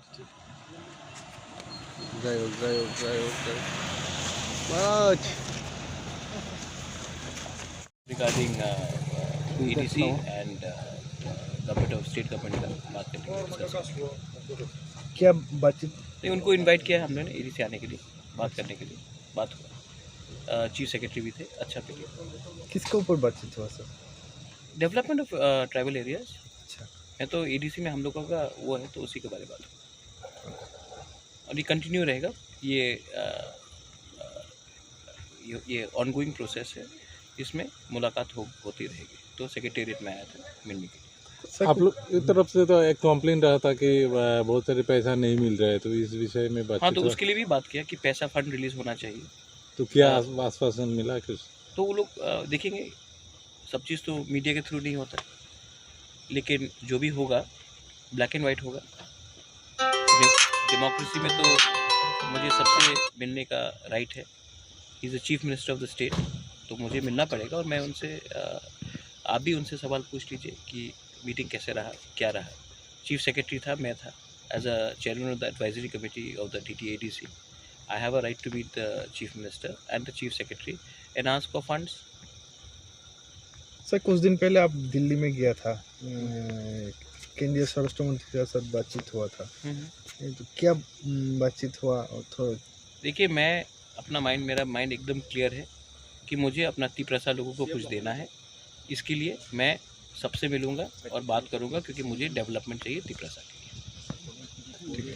जय हो, जय हो, जय हो, जय हो। बच regarding EDC and government of state government का बात करने के लिए discuss किया। क्या बातचीत? नहीं, उनको इनवाइट किया हमने ना EDC आने के लिए, बात करने के लिए, बात हुआ। चीफ सेक्रेटरी भी थे, अच्छा भी किया। किसके ऊपर बातचीत हुआ sir? Development of tribal areas. अच्छा, मैं तो EDC में हम लोगों का वो है तो उसी के बारे में बात हुआ और ये कंटिन्यू रहेगा। ये ऑनगोइंग प्रोसेस है, इसमें मुलाकात होती रहेगी। तो सेक्रेटेरिएट में आया था मिलने के लिए। आप लोग की तरफ से तो एक कंप्लेंट रहा था कि बहुत सारे पैसा नहीं मिल रहा है, तो इस विषय में बातचीत हाँ, तो हुआ? उसके लिए भी बात किया कि पैसा फंड रिलीज होना चाहिए। तो क्या आश्वासन मिला कुछ? तो वो लोग देखेंगे, सब चीज़ तो मीडिया के थ्रू नहीं होता, लेकिन जो भी होगा ब्लैक एंड वाइट होगा। डेमोक्रेसी में तो मुझे सबसे मिलने का राइट है। He is the chief minister of the state, तो मुझे मिलना पड़ेगा। और मैं उनसे आप भी उनसे सवाल पूछ लीजिए कि मीटिंग कैसे रहा, क्या रहा। चीफ सेक्रेटरी था, मैं था। As a chairman of the advisory committee of the DTADC, I have a right to meet the chief minister and the chief secretary and ask for funds. Sir कुछ दिन पहले आप दिल्ली में गया था, केंद्रीय स्वराष्ट्र मंत्री के साथ बातचीत हुआ था, तो क्या बातचीत हुआ? और थोड़ा देखिए, मेरा माइंड एकदम क्लियर है कि मुझे अपना तिप्रसा लोगों को कुछ देना है। इसके लिए मैं सबसे मिलूंगा और बात करूंगा, क्योंकि मुझे डेवलपमेंट चाहिए तिप्रसा के लिए।